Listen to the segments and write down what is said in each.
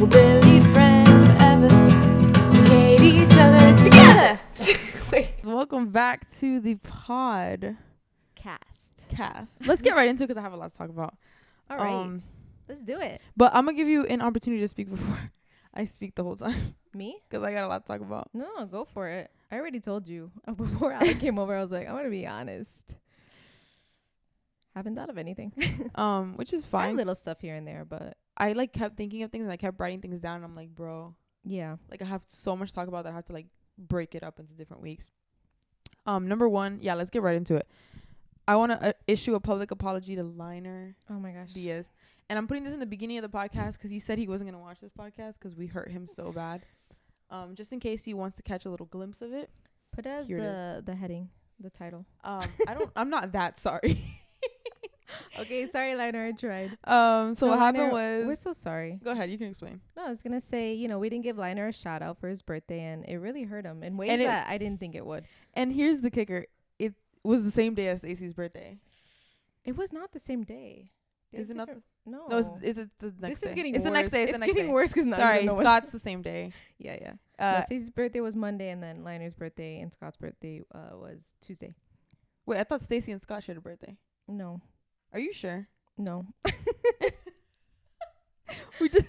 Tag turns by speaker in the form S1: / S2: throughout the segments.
S1: We'll really friends forever. We hate each other together. Wait.
S2: Welcome back to the podcast. Let's get right into it because I have a lot to talk about.
S3: All right. Let's do it.
S2: But I'm going to give you an opportunity to speak before I speak the whole time.
S3: Me?
S2: Because I got a lot to talk about.
S3: No, go for it. I already told you. Before Alec came over, I was like, I want to be honest. Haven't thought of anything.
S2: Which is
S3: I
S2: fine.
S3: have little stuff here and there, but
S2: I like kept thinking of things and I kept writing things down. And I'm like, bro,
S3: yeah.
S2: like I have so much to talk about that I have to like break it up into different weeks. Number one, yeah, let's get right into it. I want to issue a public apology to Liner
S3: Oh my gosh.
S2: Diaz. And I'm putting this in the beginning of the podcast because he said he wasn't going to watch this podcast because we hurt him so bad. Just in case he wants to catch a little glimpse of it.
S3: Put as the heading, the title.
S2: I'm not that sorry.
S3: Okay, sorry, Liner, I tried.
S2: So what happened was...
S3: We're so sorry.
S2: Go ahead, you can explain.
S3: No, I was going to say, we didn't give Liner a shout out for his birthday, and it really hurt him in ways
S2: And
S3: that I didn't think it would.
S2: And here's the kicker. It was the same day as Stacey's birthday.
S3: It was not the same day.
S2: Is it not?
S3: No.
S2: No, it's the next day.
S3: This is getting
S2: it's
S3: worse.
S2: the next day. It's the next
S3: getting
S2: day.
S3: worse because
S2: Sorry, Scott's the same day.
S3: Yeah.
S2: Uh,
S3: Stacey's birthday was Monday, and then Liner's birthday and Scott's birthday was Tuesday.
S2: Wait, I thought Stacey and Scott shared a birthday.
S3: No.
S2: Are you sure?
S3: No.
S2: We just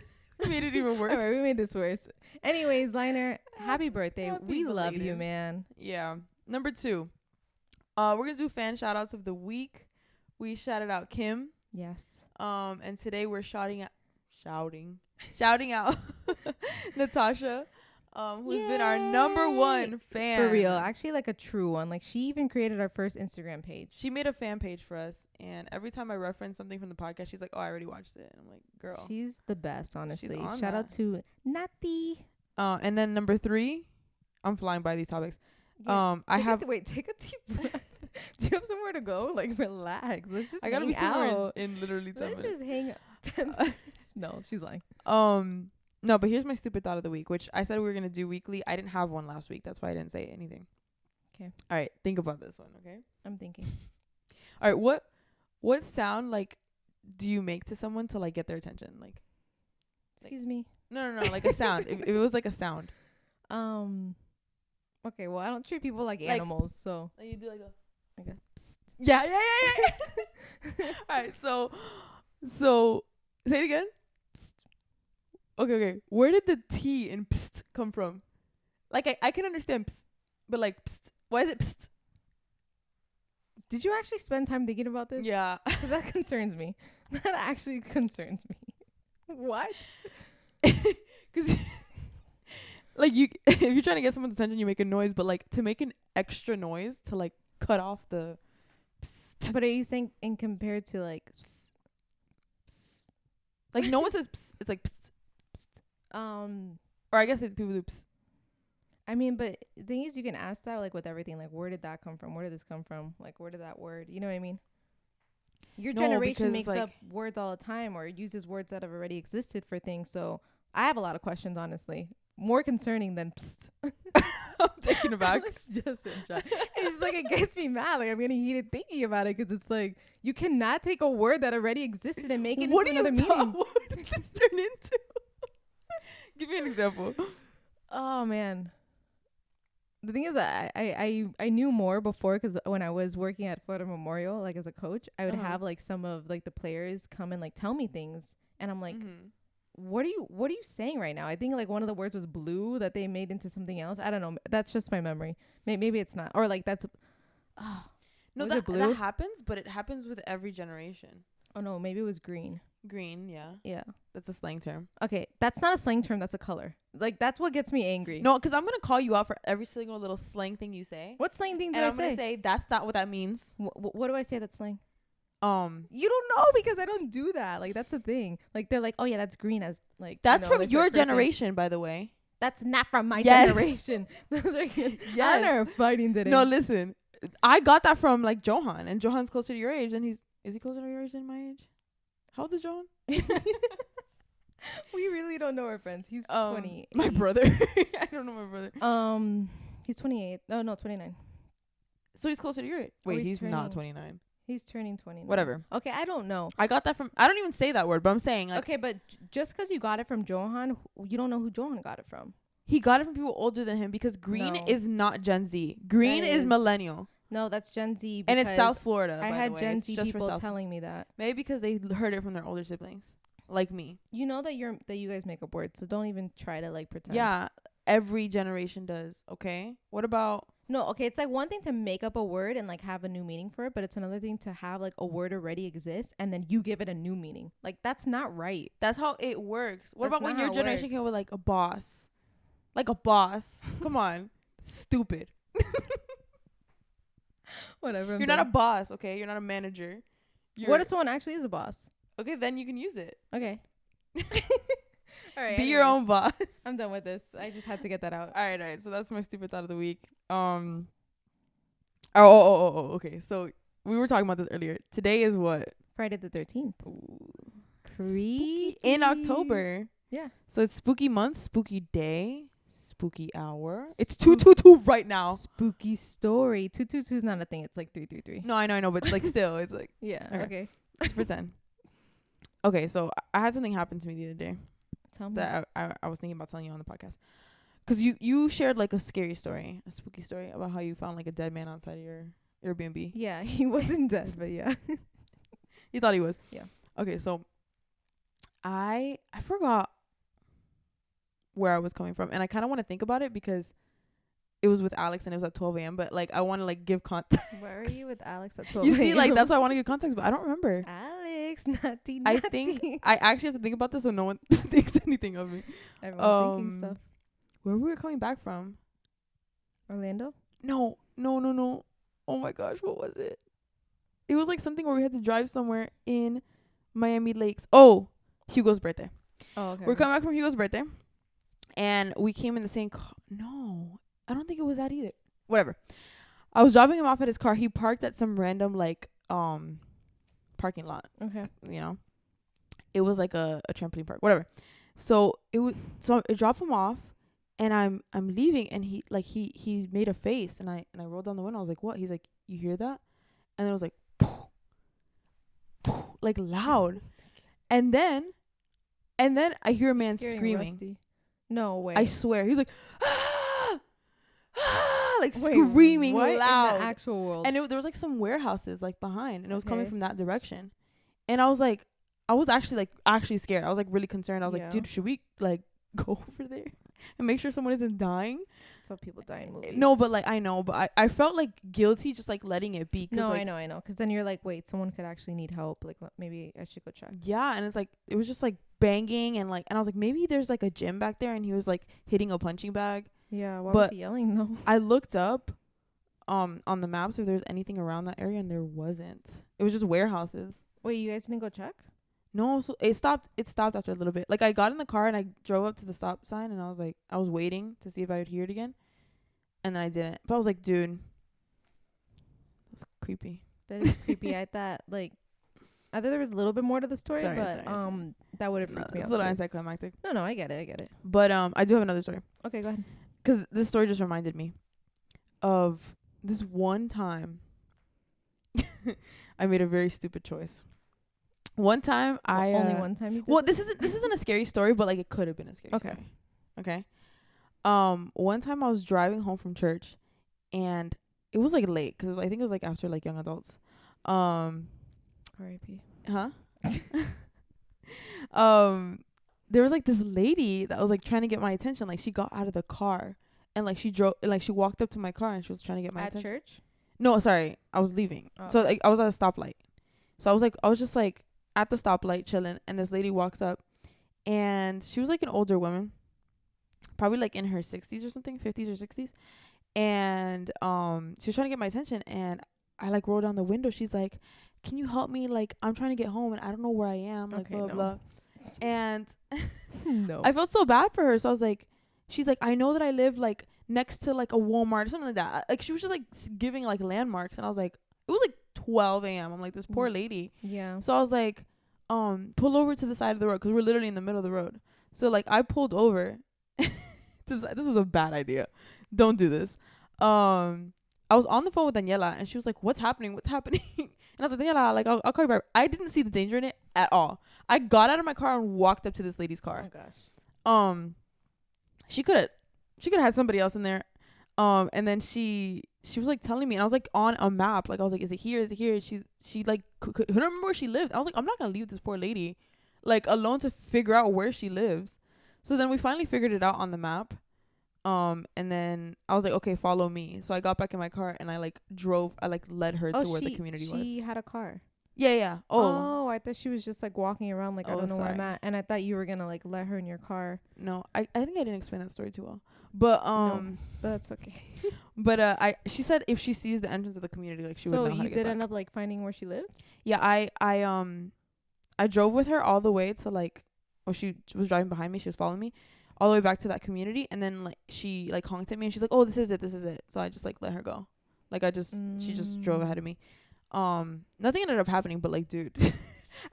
S2: made it even worse.
S3: All right, we made this worse. Anyways, Liner, happy birthday.
S2: Happy
S3: We love
S2: belated.
S3: you, man.
S2: Yeah. Number 2. We're gonna do fan shout outs of the week. We shouted out Kim.
S3: Yes.
S2: And today we're shouting out Natasha, who's been our number one fan.
S3: For real. Actually, like a true one. Like, she even created our first Instagram page.
S2: She made a fan page for us, and every time I reference something from the podcast, she's like, "Oh, I already watched it." And I'm like, "Girl,
S3: She's the best, honestly.
S2: on
S3: Shout out
S2: that.
S3: to Natty.
S2: And then number 3, I'm flying by these topics.
S3: Wait, take a deep breath. Do you have somewhere to go? Like, relax. Let's just
S2: I gotta
S3: hang
S2: be somewhere
S3: out.
S2: in literally 10
S3: Let's
S2: minutes.
S3: just hang out 10 minutes. No, she's lying.
S2: No, but here's my stupid thought of the week, which I said we were gonna do weekly. I didn't have one last week. That's why I didn't say anything.
S3: Okay.
S2: All right, think about this one, okay?
S3: I'm thinking.
S2: All right, what sound like do you make to someone to like get their attention? Like,
S3: Excuse me.
S2: no, like a sound. if it was like a sound,
S3: Okay, well, I don't treat people like
S2: Like-
S3: animals, so.
S2: like you do like
S3: Like a psst.
S2: yeah. All right, so say it again. Psst. Okay. Where did the T in psst come from? Like I can understand psst, but like psst. Why is it psst?
S3: Did you actually spend time thinking about this?
S2: Yeah.
S3: 'Cause that concerns me. That actually concerns me. What?
S2: Because like if you're trying to get someone's attention, you make a noise, but like to make an extra noise to like cut off the psst.
S3: But are you saying in compared to like psst, psst,
S2: Like no one says psst. It's like psst. Or I guess people do psst.
S3: I mean, but the thing is, you can ask that like with everything. Like, where did that come from? Where did this come from? Like, where did that word? You know what I mean? Your
S2: No,
S3: generation
S2: because,
S3: makes
S2: like-
S3: up words all the time or uses words that have already existed for things. So I have a lot of questions, honestly. More concerning than psst.
S2: I'm taken aback.
S3: Alex just in shock. It's just like, it gets me mad. Like, I'm getting heated thinking about it because it's like, you cannot take a word that already existed and make it
S2: What
S3: into
S2: do
S3: another
S2: you
S3: meaning.
S2: What did this turn into? Give me an example.
S3: Oh, man. The thing is that I knew more before because when I was working at Florida Memorial, like as a coach, I would have like some of like the players come and like tell me things. And I'm like, what are you saying right now? I think like one of the words was blue that they made into something else. I don't know. That's just my memory. Maybe it's not. Or like that's.
S2: No,
S3: Was it blue?
S2: that happens, but it happens with every generation.
S3: Oh, no. Maybe it was green.
S2: Green, yeah.
S3: Yeah.
S2: That's a slang term.
S3: Okay. That's not a slang term. That's a color. Like, that's what gets me angry.
S2: No, because I'm going to call you out for every single little slang thing you say.
S3: What slang thing did
S2: And
S3: I
S2: I'm going to
S3: say?
S2: say that's not what that means.
S3: What do I say that's slang?
S2: You
S3: You don't know because I don't do that. Like, that's the thing. Like, they're like, oh, yeah, that's green as, like,
S2: That's from
S3: like
S2: your
S3: that person.
S2: generation, by the way.
S3: That's not from my
S2: Yes.
S3: generation. Those are
S2: Yes.
S3: are fighting today.
S2: No, listen. I got that from, like, Johan. And Johan's closer to your age. And is he closer to your age than my age? How old is Johan?
S3: We really don't know our friends. He's 20.
S2: My brother. I don't know my brother.
S3: He's 28. Oh, no, 29.
S2: So he's closer to your age. Wait,
S3: he's
S2: he's not
S3: turning-
S2: 29.
S3: He's turning 29.
S2: Whatever.
S3: Okay, I don't know.
S2: I got that from. I don't even say that word, but I'm saying like
S3: Okay, but just because you got it from Johan, you don't know who Johan got it from.
S2: he got it from people older than him because green
S3: No.
S2: is not Gen Z. Green
S3: That
S2: is
S3: is.
S2: millennial,
S3: No, that's Gen Z.
S2: and it's
S3: because
S2: South Florida.
S3: I
S2: by
S3: had
S2: the way.
S3: Gen
S2: It's
S3: Z
S2: just for
S3: people
S2: South-
S3: telling me that.
S2: Maybe because they heard it from their older siblings, like me.
S3: You know that you guys make up words, so don't even try to like pretend.
S2: Yeah, every generation does. Okay, what about?
S3: No, okay, it's like one thing to make up a word and like have a new meaning for it, but it's another thing to have like a word already exists and then you give it a new meaning. Like that's not right.
S2: That's how it works. What
S3: That's
S2: about when
S3: not
S2: your
S3: how it
S2: generation
S3: works.
S2: came with like a boss? Like a boss. Come on. Stupid.
S3: Whatever.
S2: You're not a boss, okay? You're not a manager.
S3: What if someone actually is a boss?
S2: Okay, then you can use it.
S3: Okay. All right.
S2: Be your own boss.
S3: I'm done with this. I just had to get that out.
S2: All right. So that's my stupid thought of the week. Okay. So we were talking about this earlier. Today is what?
S3: Friday the 13th.
S2: Spooky in October.
S3: Yeah.
S2: So it's spooky month, spooky day, spooky hour. It's 222 right now.
S3: Spooky story. 222 is not a thing. It's like 333.
S2: No, I know, but like still, it's like
S3: Yeah.
S2: Okay.
S3: Okay.
S2: let's pretend. Okay, so I had something happen to me the other day
S3: Tell me.
S2: that I was thinking about telling you on the podcast. Cause you shared like a scary story, a spooky story about how you found like a dead man outside of your Airbnb.
S3: Yeah, he wasn't dead, but yeah.
S2: You thought he was.
S3: Yeah.
S2: Okay, so I forgot where I was coming from, and I kind of want to think about it because it was with Alex and it was at 12 a.m. But like I want to like give context.
S3: Where are you with Alex at 12
S2: You see, like that's why I want to give context, but I don't remember.
S3: Alex, naughty,
S2: I
S3: naughty.
S2: think I actually have to think about this so no one thinks anything of me.
S3: Everyone's thinking stuff.
S2: Where we were coming back from?
S3: Orlando?
S2: No. Oh my gosh, what was it? It was like something where we had to drive somewhere in Miami Lakes. Oh, Hugo's birthday.
S3: Oh, okay.
S2: We're coming back from Hugo's birthday, and we came in the same car. No, I don't think it was that either. Whatever. I was dropping him off at his car. He parked at some random like parking lot.
S3: Okay.
S2: You know, it was like a trampoline park. Whatever. So I dropped him off, and I'm leaving, and he made a face, and I rolled down the window. I was like, "What?" He's like, "You hear that?" And it was like, like loud, and then I hear a man
S3: Scaring
S2: screaming.
S3: Rusty. No way.
S2: I swear, he's like, like
S3: Wait,
S2: screaming
S3: what
S2: loud.
S3: in the actual world?
S2: And there was like some warehouses like behind, and it was coming
S3: Okay.
S2: from that direction. And I was like, I was actually scared. I was like really concerned. I was like,
S3: Yeah.
S2: dude, should we like go over there and make sure someone isn't dying?
S3: That's how people die in movies.
S2: No, but like I know, but I felt like guilty just like letting it be. 'Cause,
S3: No,
S2: like,
S3: I know. Because then you're like, wait, someone could actually need help. Like, maybe I should go check.
S2: Yeah, and it's like it was just like banging and I was like, maybe there's like a gym back there, and he was like hitting a punching bag.
S3: Yeah, why was
S2: But
S3: he yelling though?
S2: I looked up on the maps if there was anything around that area, and there wasn't. It was just warehouses.
S3: Wait, you guys didn't go check?
S2: No, so it stopped after a little bit. Like I got in the car and I drove up to the stop sign, and I was like, I was waiting to see if I would hear it again, and then I didn't. But I was like, dude, that's creepy.
S3: That is creepy. I thought I thought there was a little bit more to the story,
S2: Sorry,
S3: but
S2: sorry.
S3: that would have
S2: No,
S3: freaked me
S2: it's
S3: out.
S2: a little
S3: too.
S2: anticlimactic.
S3: No, I get it.
S2: But I do have another story,
S3: Okay, go ahead.
S2: 'cause this story just reminded me of this one time I made a very stupid choice. One time
S3: Only one time you did
S2: Well,
S3: that?
S2: this isn't a scary story, but like it could have been a scary
S3: Okay.
S2: story. Okay. One time I was driving home from church, and it was like late because I think it was like after like young adults.
S3: R.I.P.
S2: Huh? There was like this lady that was like trying to get my attention. Like she got out of the car and like she drove, like she walked up to my car and she was trying to get my
S3: At
S2: attention.
S3: church?
S2: No, sorry, I was leaving.
S3: Oh.
S2: So like I was at a stoplight. So I was just like at the stoplight chilling, and this lady walks up, and she was like an older woman, probably like in her 60s or something, 50s or 60s, and she was trying to get my attention, and I like rolled down the window. She's like, "Can you help me? Like I'm trying to get home and I don't know where I am." Like
S3: Okay,
S2: blah
S3: no.
S2: blah. And
S3: No.
S2: I felt so bad for her, so I was like, she's like, "I know that I live like next to like a Walmart or something like that." Like she was just like giving like landmarks, and I was like, it was like 12 a.m. I'm like, this poor lady.
S3: Yeah.
S2: So I was like, pull over to the side of the road, 'cause we're literally in the middle of the road. So like I pulled over. This was a bad idea. Don't do this. I was on the phone with Daniela, and she was like, "What's happening? What's happening?" And I was like, yeah, like I'll call you back. I didn't see the danger in it at all. I got out of my car and walked up to this lady's car.
S3: Oh gosh.
S2: She could have had somebody else in there. And then she was like telling me, and I was like on a map, like I was like, is it here? She like couldn't remember where she lived. I was like, I'm not gonna leave this poor lady like alone to figure out where she lives. So then we finally figured it out on the map. And then I was like, okay, follow me. So I got back in my car and I like led her to where the community was.
S3: She had a car.
S2: Yeah.
S3: Oh, I thought she was just like walking around like I don't know where I'm
S2: sorry.
S3: at, and I thought you were gonna like let her in your car.
S2: No, I think I didn't explain that story too well. But
S3: No, that's okay.
S2: but she said if she sees the entrance of the community, like she would know how to
S3: So you
S2: get
S3: did
S2: back.
S3: end up like finding where she lived?
S2: Yeah, I drove with her all the way to like, she was driving behind me, she was following me all the way back to that community, and then like she like honked at me and she's like, oh, this is it. So I just like let her go. Like she just drove ahead of me. Nothing ended up happening, but like, dude,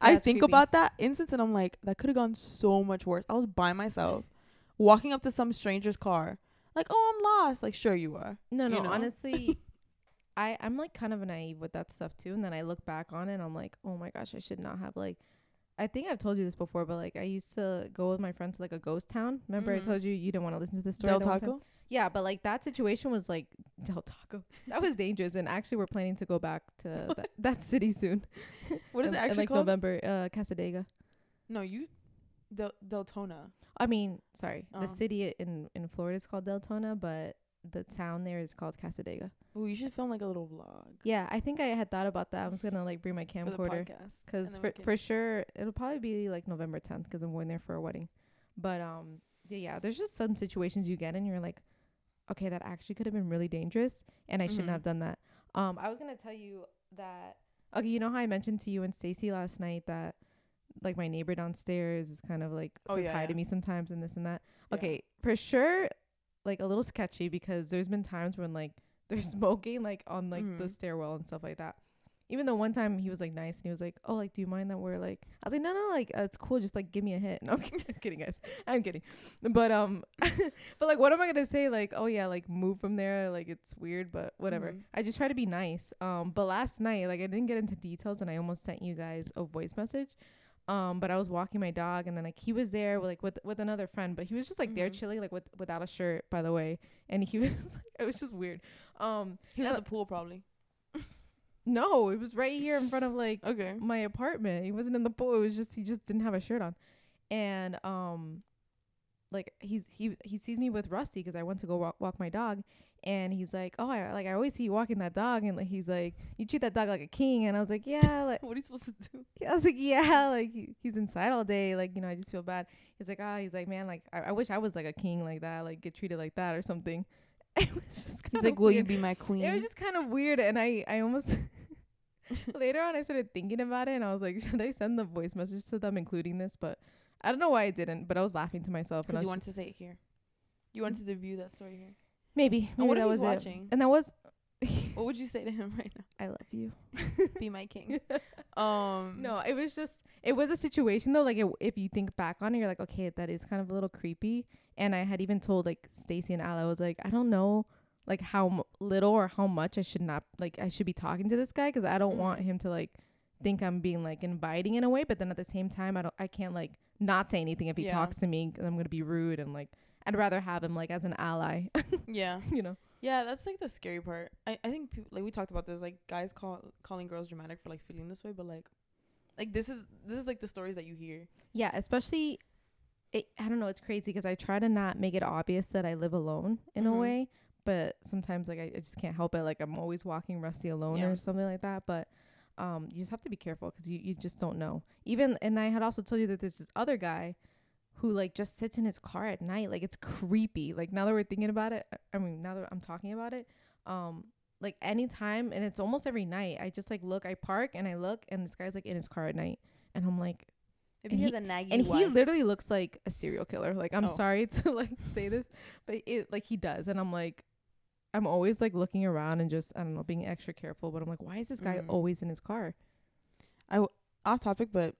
S2: I think
S3: creepy.
S2: about that instance and I'm like, that could have gone so much worse. I was by myself walking up to some stranger's car, like, oh, I'm lost. Like, sure you are.
S3: No,
S2: you know?
S3: honestly, I'm like kind of naive with that stuff too, and then I look back on it and I'm like, oh my gosh, I should not have like. I think I've told you this before, but like I used to go with my friends to like a ghost town. Remember I told you didn't want to listen to this story.
S2: Del Taco?
S3: Yeah, but like that situation was like Del Taco. That was dangerous, and actually we're planning to go back to that city soon.
S2: What is it actually
S3: like
S2: called?
S3: November, Casadega.
S2: No, Deltona.
S3: I mean, sorry,
S2: Oh.
S3: the city in Florida is called Deltona, but the town there is called Casadega.
S2: Ooh, you should film like a little vlog
S3: Yeah, I think I had thought about that. I was gonna like bring my
S2: for the
S3: camcorder.
S2: podcast.
S3: Because
S2: And then
S3: for sure it'll probably be like November 10th because I'm going there for a wedding. But yeah, there's just some situations you get in, you're like, okay, that actually could have been really dangerous, and I shouldn't have done that. I was gonna tell you that. Okay, you know how I mentioned to you and Stacy last night that like my neighbor downstairs is kind of like says hi to me sometimes and this and that.
S2: Yeah.
S3: Okay, for sure, like a little sketchy because there's been times when like they're smoking like on like the stairwell and stuff like that. Even though one time he was like nice and he was like, oh, like, do you mind that we're like, I was like, no, like it's cool, just like give me a hit. No, I'm kidding, guys, I'm kidding. But but like, what am I gonna say? Like, oh yeah, like move from there, like it's weird, but whatever. I just try to be nice. But last night, like I didn't get into details and I almost sent you guys a voice message. But I was walking my dog and then like he was there with another friend, but he was just like there chilling, like without a shirt, by the way. And he was like, it was just weird.
S2: He was at the pool probably.
S3: No, it was right here in front of like
S2: Okay.
S3: my apartment. He wasn't in the pool. It was just he just didn't have a shirt on. And like he sees me with Rusty because I went to go walk my dog, and he's like, oh, I always see you walking that dog, and like he's like, you treat that dog like a king. And I was like, yeah, like
S2: What are you supposed to do?
S3: I was like, yeah, like he's inside all day, like, you know, I just feel bad. He's like, man, like I wish I was like a king like that, like get treated like that or something. It was just kind
S2: He's
S3: of
S2: like, will you
S3: weird.
S2: be my queen?
S3: It was just kind of weird, and I almost later on I started thinking about it, and I was like, should I send the voice message to them including this? But I don't know why I didn't, but I was laughing to myself.
S2: Because you wanted to say it here. You wanted to debut that story here.
S3: maybe
S2: And what if
S3: that
S2: he's
S3: was
S2: watching?
S3: it. And that was
S2: What would you say to him right now?
S3: I love you.
S2: Be my king.
S3: No, it was a situation though, like if you think back on it, you're like, okay, that is kind of a little creepy. And I had even told like Stacy and Ala, I was like, I don't know like how little or how much I should be talking to this guy, because I don't want him to like think I'm being like inviting in a way, but then at the same time I can't like not say anything if he talks to me, 'cause I'm gonna be rude, and like I'd rather have him like as an ally.
S2: Yeah.
S3: You know.
S2: Yeah, that's like the scary part. I think people, like we talked about this, like guys calling girls dramatic for like feeling this way, but like this is like the stories that you hear.
S3: Yeah, especially I don't know, it's crazy because I try to not make it obvious that I live alone in a way, but sometimes like I just can't help it. Like I'm always walking Rusty alone or something like that. But you just have to be careful because you just don't know. And I had also told you that there's this other guy who like just sits in his car at night. Like it's creepy. Like now that we're thinking about it, I mean now that I'm talking about it, like anytime, and it's almost every night, I just like look, I park and I look, and this guy's like in his car at night, and I'm like,
S2: Maybe he has a naggy
S3: and
S2: wife.
S3: he literally looks like a serial killer. Like I'm
S2: Oh.
S3: sorry to like say this, but it like he does, and I'm like, I'm always like looking around and just I don't know, being extra careful. But I'm like, why is this guy always in his car?
S2: Off topic, but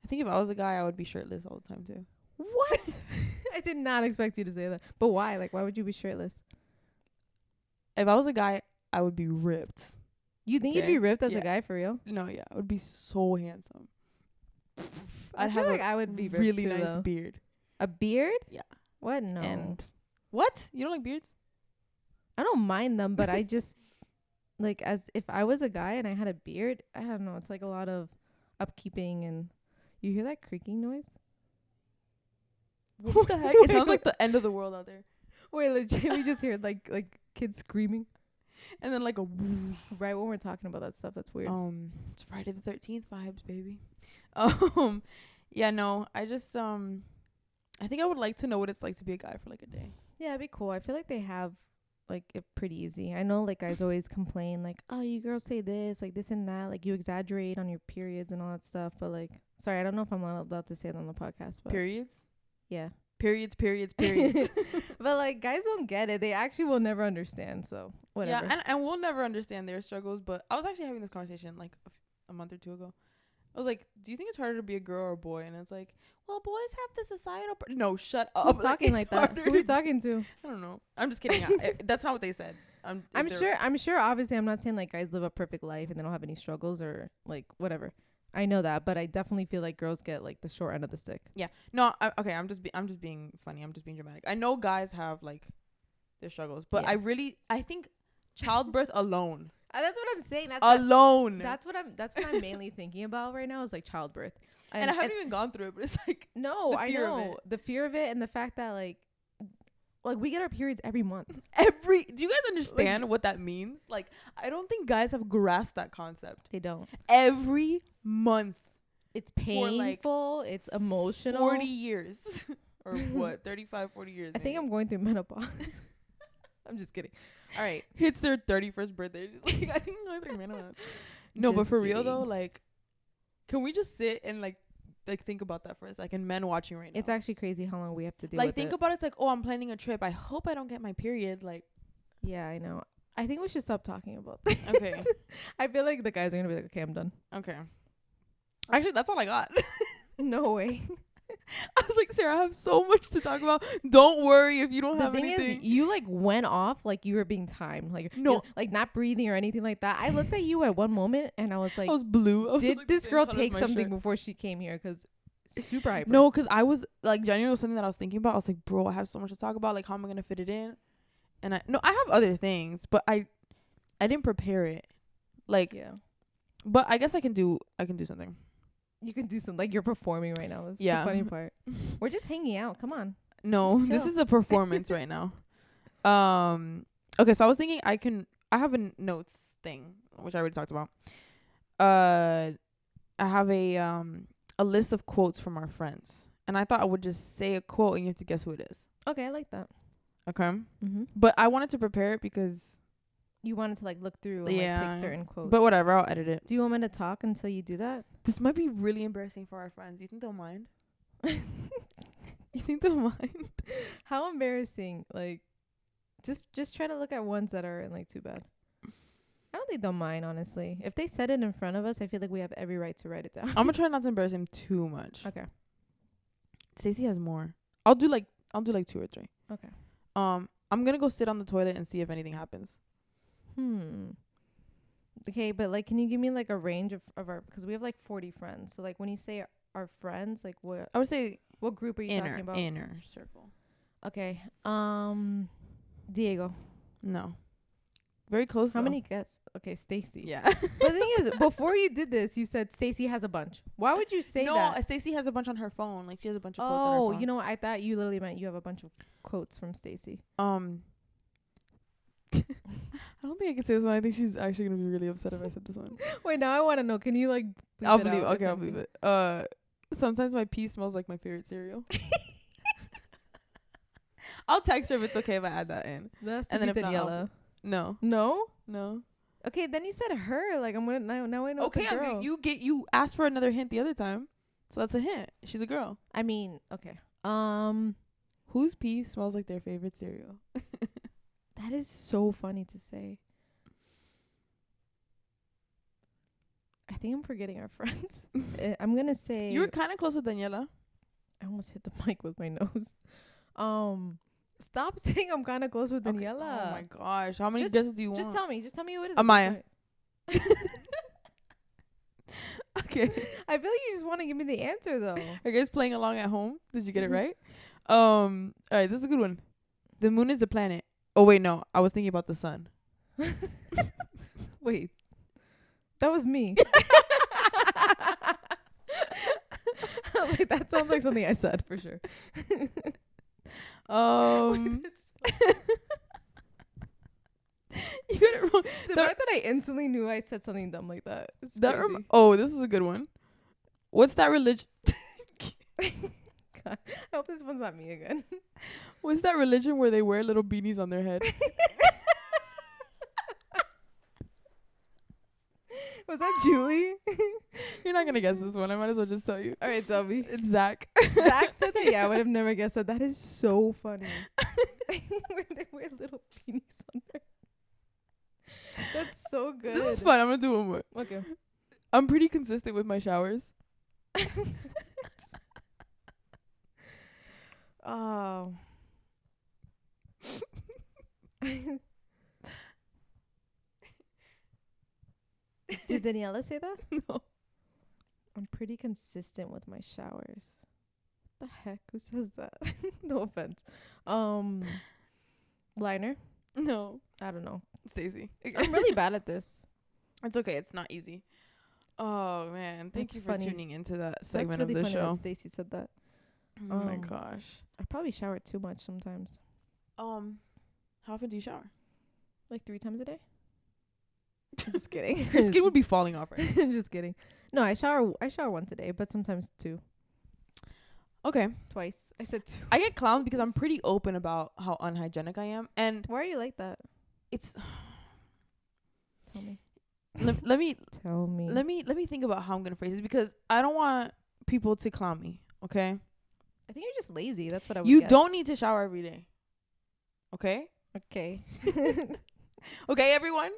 S2: I think if I was a guy, I would be shirtless all the time too.
S3: What? I did not expect you to say that. But why? Like, why would you be shirtless?
S2: If I was a guy, I would be ripped.
S3: You think you'd
S2: Okay.
S3: be ripped as
S2: Yeah.
S3: a guy for real?
S2: No, yeah, I would be so handsome.
S3: I
S2: I'd
S3: feel
S2: have
S3: like
S2: a
S3: I would be ripped
S2: really
S3: too,
S2: nice
S3: though.
S2: beard.
S3: A beard?
S2: Yeah.
S3: What? No.
S2: And what? You don't like beards?
S3: I don't mind them, but I just like as if I was a guy and I had a beard. I don't know. It's like a lot of upkeeping, and you hear that creaking noise?
S2: What the heck? It sounds like the end of the world out there.
S3: Wait, legit, we just heard like kids screaming
S2: And then like a woo.
S3: right when we're talking about that stuff. That's weird.
S2: It's Friday the 13th vibes, baby. Yeah, no, I just I think I would like to know what it's like to be a guy for like a day.
S3: Yeah, it'd be cool. I feel like they have like it pretty easy. I know like guys always complain like, oh, you girls say this, like this and that, like you exaggerate on your periods and all that stuff. But like, sorry, I don't know if I'm not allowed to say it on the podcast. But
S2: Periods?
S3: yeah.
S2: Periods.
S3: But like guys don't get it. They actually will never understand. So whatever.
S2: Yeah, and we'll never understand their struggles. But I was actually having this conversation like a month or two ago. I was like, do you think it's harder to be a girl or a boy? And it's like, well, boys have the societal... No, shut up.
S3: Who's talking like that? Who are you talking to?
S2: I don't know. I'm just kidding. That's not what they said.
S3: I'm sure. Obviously, I'm not saying like guys live a perfect life and they don't have any struggles or like whatever. I know that, but I definitely feel like girls get like the short end of the stick.
S2: Yeah. No. Okay. I'm just being funny. I'm just being dramatic. I know guys have like their struggles, but
S3: Yeah.
S2: I think childbirth alone.
S3: That's what I'm saying.
S2: Alone.
S3: That's what I'm mainly thinking about right now is like childbirth.
S2: And I haven't even gone through it, but it's like
S3: no,
S2: the
S3: I
S2: fear of
S3: know
S2: it.
S3: the fear of it and the fact that like we get our periods every month.
S2: do you guys understand what that means? Like, I don't think guys have grasped that concept.
S3: They don't.
S2: Every month.
S3: It's
S2: For, like,
S3: painful. It's emotional.
S2: 40 years. Or what? 35, 40 years.
S3: I think I'm going through menopause. I'm just kidding. All right.
S2: It's their 31st birthday. Just like, I think I'm going through menopause. No, but
S3: Just
S2: for real though,
S3: kidding.
S2: like, can we just sit and like think about that for a second? Men watching right now.
S3: It's actually crazy how long we have to deal
S2: like
S3: with
S2: think
S3: it.
S2: about it. It's like, oh, I'm planning a trip. I hope I don't get my period. Like,
S3: Yeah, I know. I think we should stop talking about this.
S2: okay,
S3: I feel like the guys are gonna be like, okay, I'm done.
S2: okay. Actually, that's all I got.
S3: No way.
S2: I was like, Sarah, I have so much to talk about. Don't worry if you don't
S3: The
S2: have
S3: thing
S2: anything.
S3: is, you like went off like you were being timed, like
S2: No.
S3: you're, like not breathing or anything like that. I looked at you at one moment and I was like,
S2: I was blue. I was
S3: did
S2: like
S3: this
S2: the
S3: girl
S2: same color as
S3: take
S2: my
S3: something
S2: shirt.
S3: before she came here? Because super hyper.
S2: No, because I was like, genuinely was something that I was thinking about. I was like, bro, I have so much to talk about. Like, how am I gonna fit it in? And I have other things, but I didn't prepare it. Like,
S3: Yeah,
S2: but I guess I can do something.
S3: you can do something like you're performing right now. That's
S2: Yeah.
S3: the funny part. We're just hanging out. Come on.
S2: No,
S3: Just
S2: this
S3: chill.
S2: is a performance right now. Okay, so I was thinking I have a notes thing, which I already talked about. I have a list of quotes from our friends, and I thought I would just say a quote and you have to guess who it is.
S3: Okay, I like that.
S2: Okay,
S3: Mm-hmm.
S2: but I wanted to prepare it because,
S3: You wanted to like look through and
S2: Yeah,
S3: like pick certain quotes.
S2: but whatever, I'll edit it.
S3: Do you want me to talk until you do that?
S2: This might be really embarrassing for our friends. You think they'll mind? You think they'll mind?
S3: How embarrassing! Like, just try to look at ones that aren't like too bad. I don't think they'll mind, honestly. If they said it in front of us, I feel like we have every right to write it down.
S2: I'm gonna try not to embarrass him too much.
S3: Okay.
S2: Stacey has more. I'll do like 2 or 3.
S3: Okay.
S2: I'm gonna go sit on the toilet and see if anything happens.
S3: Okay, but like, can you give me like a range of our, because we have like 40 friends. So like, when you say our friends, like what
S2: I would say
S3: group are you talking about?
S2: inner circle.
S3: Okay. Diego.
S2: No. Very close.
S3: How
S2: though.
S3: many guests? Okay, Stacy.
S2: Yeah.
S3: But the thing is, before you did this, you said Stacy has a bunch. Why would you say
S2: no,
S3: that?
S2: Stacey has a bunch on her phone. Like she has a bunch of quotes on her
S3: Oh,
S2: phone.
S3: you know what? I thought you literally meant you have a bunch of quotes from Stacy.
S2: I don't think I can say this one. I think she's actually gonna be really upset if I said this one.
S3: Wait, now I want to know. Can you like?
S2: I'll believe it. Okay, I'll believe it. Sometimes my pee smells like my favorite cereal. I'll text her if it's okay if I add that in.
S3: That's
S2: And then if not, I'll-
S3: Daniela.
S2: No.
S3: No. Okay, then you said her. Like I'm gonna now I know.
S2: Okay,
S3: it's a girl.
S2: you asked for another hint the other time, so that's a hint. She's a girl.
S3: I mean, okay.
S2: Whose pee smells like their favorite cereal?
S3: That is so funny to say. I think I'm forgetting our friends. I'm gonna say
S2: You were kind of close with Daniela.
S3: I almost hit the mic with my nose. Stop saying I'm kind of close with
S2: Okay.
S3: Daniela.
S2: Oh my gosh, how many
S3: Just-
S2: guesses do you
S3: Just
S2: want?
S3: tell me. Just tell me who it is.
S2: Amaya. Okay.
S3: I feel like you just want to give me the answer though.
S2: Are you guys playing along at home? Did you get it right? All right, this is a good one. The moon is a planet. Oh wait, no. I was thinking about the sun.
S3: Wait, that was me. I was like, that sounds like something I said for sure.
S2: You got it wrong.
S3: The fact that I instantly knew I said something dumb like that is
S2: That
S3: crazy.
S2: this is a good one. What's that religion?
S3: God, I hope this one's not me again.
S2: What's that religion where they wear little beanies on their head?
S3: Was that Julie?
S2: You're not gonna guess this one. I might as well just tell you.
S3: All right, tell me.
S2: It's Zach.
S3: Zach said that. Yeah, I would have never guessed that. That is so funny. Where they wear little beanies on their. That's so good.
S2: This is fun. I'm gonna do one more.
S3: Okay.
S2: I'm pretty consistent with my showers.
S3: Oh. Did Daniela say that?
S2: No.
S3: I'm pretty consistent with my showers. What the heck? Who says that? No offense. Liner?
S2: No.
S3: I don't know.
S2: Stacy.
S3: I'm really bad at this.
S2: It's okay. It's not easy. Oh man, thank
S3: That's
S2: you for
S3: funny.
S2: tuning into that
S3: That's
S2: segment
S3: really
S2: of the
S3: funny
S2: show.
S3: that Stacy said that.
S2: Oh my gosh.
S3: I probably shower too much sometimes.
S2: How often do you shower?
S3: Like 3 times a day. I'm just kidding.
S2: Your skin would be falling off right now.
S3: I'm just kidding. No, I shower once a day, but sometimes 2.
S2: Okay.
S3: Twice. I said 2.
S2: I get clowned because I'm pretty open about how unhygienic I am, and
S3: Why are you like that?
S2: it's.
S3: Tell me.
S2: let me
S3: Tell me.
S2: let me think about how I'm gonna phrase this because I don't want people to clown me. Okay.
S3: I think you're just lazy. That's what I would
S2: You
S3: guess.
S2: don't need to shower every day. Okay.
S3: Okay.
S2: Okay, everyone.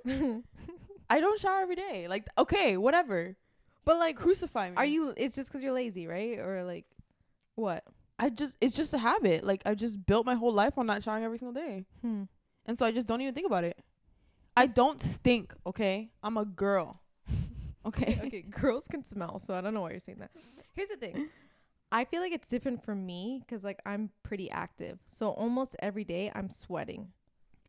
S2: I don't shower every day. Like, okay, whatever.
S3: But like,
S2: Crucify me.
S3: are you? It's just 'cause you're lazy, right? Or like, what?
S2: It's just a habit. Like, I just built my whole life on not showering every single day.
S3: Hmm.
S2: And so I just don't even think about it. I don't stink, okay? I'm a girl. Okay.
S3: Okay, girls can smell, so I don't know why you're saying that. Here's the thing. I feel like it's different for me 'cause like I'm pretty active. So almost every day I'm sweating.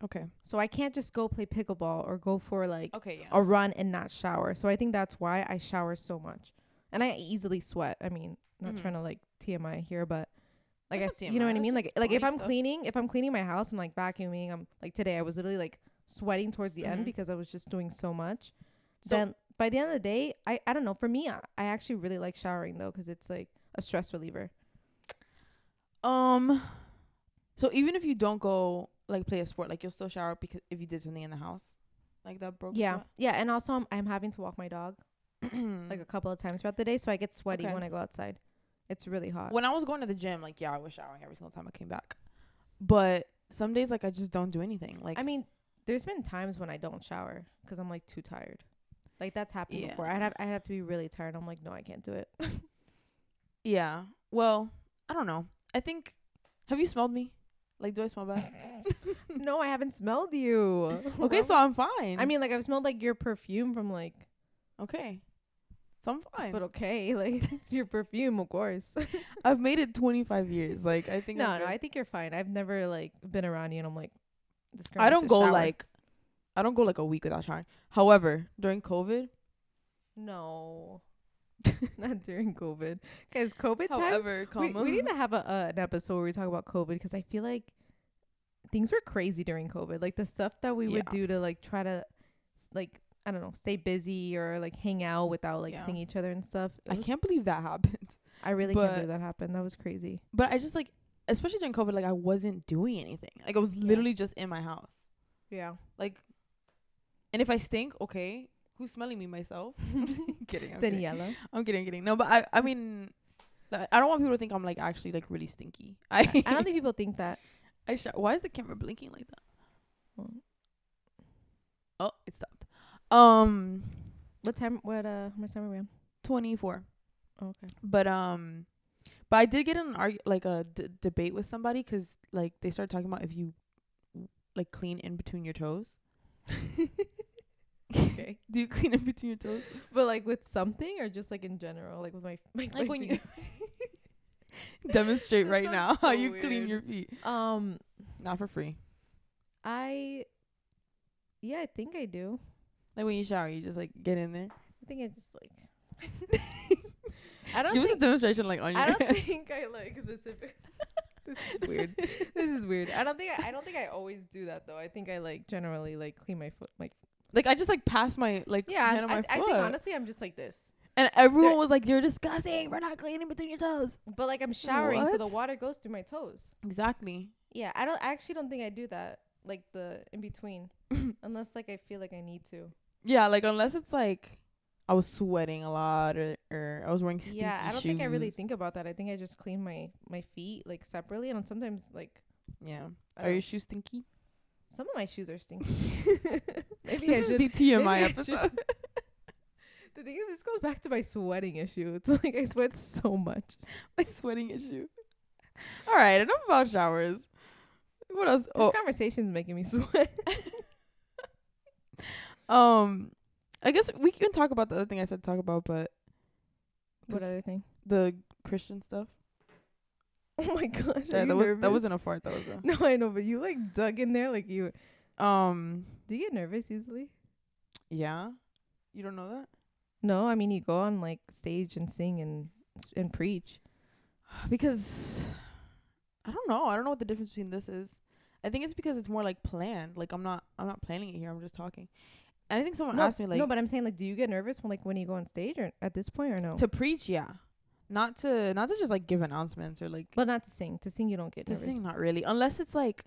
S2: Okay.
S3: So I can't just go play pickleball or go for like
S2: Okay, yeah.
S3: a run and not shower. So I think that's why I shower so much. And I easily sweat. I mean, not trying to like TMI here, but like
S2: That's not
S3: you know what I
S2: TMI,
S3: mean?
S2: that's
S3: Like
S2: just
S3: if
S2: body
S3: I'm
S2: stuff.
S3: if I'm cleaning my house and like vacuuming, I'm like today I was literally like sweating towards the end because I was just doing so much.
S2: So-
S3: Then by the end of the day, I don't know. For me, I actually really like showering though, 'cause it's like a stress reliever.
S2: So even if you don't go like play a sport, like you'll still shower because if you did something in the house, like that broke.
S3: Yeah, yeah. And also I'm having to walk my dog like a couple of times throughout the day, so I get sweaty
S2: Okay.
S3: when I go outside. It's really hot.
S2: When I was going to the gym, like yeah, I was showering every single time I came back. But some days like I just don't do anything. Like
S3: I mean, there's been times when I don't shower 'cause I'm like too tired. Like that's happened
S2: Yeah.
S3: before. I'd have to be really tired. I'm like, no, I can't do it.
S2: yeah. Well, I don't know. I think. Have you smelled me? Like, do I smell bad?
S3: No, I haven't smelled you.
S2: Okay, so I'm fine.
S3: I mean, like I've smelled like your perfume from like,
S2: okay, so I'm fine.
S3: but okay, like it's your perfume, of course.
S2: I've made it 25 years. Like I think.
S3: No,
S2: I'm
S3: no,
S2: good.
S3: I think you're fine. I've never like been around you and I'm like, this girl
S2: I
S3: needs
S2: don't
S3: to
S2: go
S3: shower.
S2: like. I don't go like a week without showering. However, during COVID.
S3: No, not during COVID. Guys, COVID times.
S2: However,
S3: We need to have an episode where we talk about COVID because I feel like things were crazy during COVID. Like the stuff that we would
S2: Yeah.
S3: do to like try to like I don't know, stay busy or like hang out without like
S2: Yeah.
S3: seeing each other and stuff.
S2: I can't believe that happened.
S3: I really can't
S2: but-
S3: believe that happened. That was crazy.
S2: But I just like, especially during COVID, like I wasn't doing anything. Like I was literally just in my house.
S3: Yeah.
S2: Like, and if I stink, okay, who's smelling me? Myself? Kidding. I'm kidding.
S3: Daniela.
S2: I'm kidding. No, but I mean, like, I don't want people to think I'm like actually like really stinky.
S3: I don't think people think that.
S2: Why is the camera blinking like that?
S3: Oh.
S2: Oh, it stopped.
S3: What time? How much time are we on?
S2: 24.
S3: Oh, okay.
S2: But I did get in a debate with somebody 'cause like they started talking about if you like clean in between your toes.
S3: Okay. Okay.
S2: Do you clean in between your toes?
S3: But like with something or just like in general, like with my
S2: Like when
S3: finger?
S2: Demonstrate
S3: That
S2: right
S3: sounds
S2: now how
S3: so
S2: you clean
S3: weird.
S2: your feet. Not for free.
S3: I think I do.
S2: Like when you shower, you just like get in there.
S3: I think I just like I don't
S2: Give us a
S3: think
S2: demonstration like on your
S3: I don't
S2: hands.
S3: think I like specific. This is weird. This is weird. I don't think I always do that though. I think I like generally like clean my foot like
S2: Like I just like pass my like hand on my foot.
S3: I think honestly I'm just like this.
S2: And everyone was like, "You're disgusting. We're not cleaning between your toes."
S3: But like I'm showering so the
S2: What?
S3: water goes through my toes.
S2: Exactly.
S3: Yeah, I actually don't think I do that. Like the in between. Unless like I feel like I need to.
S2: Yeah, like unless it's like I was sweating a lot or I was wearing stinky
S3: Yeah, I don't think I really
S2: shoes.
S3: think about that. I think I just clean my feet like separately and sometimes like
S2: Yeah.
S3: I
S2: Are
S3: don't-
S2: your shoes stinky?
S3: some of my shoes are stinky. Maybe
S2: This is the
S3: maybe
S2: TMI
S3: I
S2: episode.
S3: The thing is, this goes back to my sweating issue. It's like I sweat so much.
S2: My sweating issue. All right, enough about showers. What else?
S3: This conversation's making me sweat.
S2: I guess we can talk about the other thing I said to talk about, but
S3: What other thing?
S2: the Christian stuff.
S3: Oh my gosh.
S2: Yeah, that wasn't a fart. That was a
S3: No, I know, but you like dug in there like you.
S2: um.
S3: Do you get nervous easily?
S2: Yeah, you don't know that
S3: No, I mean you go on like stage and sing and preach.
S2: because I don't know. I don't know what the difference between this is. I think it's because it's more like planned. Like I'm not planning it here. I'm just talking. And I think someone asked me like
S3: no, but I'm saying like, do you get nervous when you go on stage or at this point or no?
S2: to preach. Yeah, not to just like give announcements or like
S3: But not to sing. To sing, you don't get
S2: to
S3: nervous.
S2: sing. Not really, unless it's like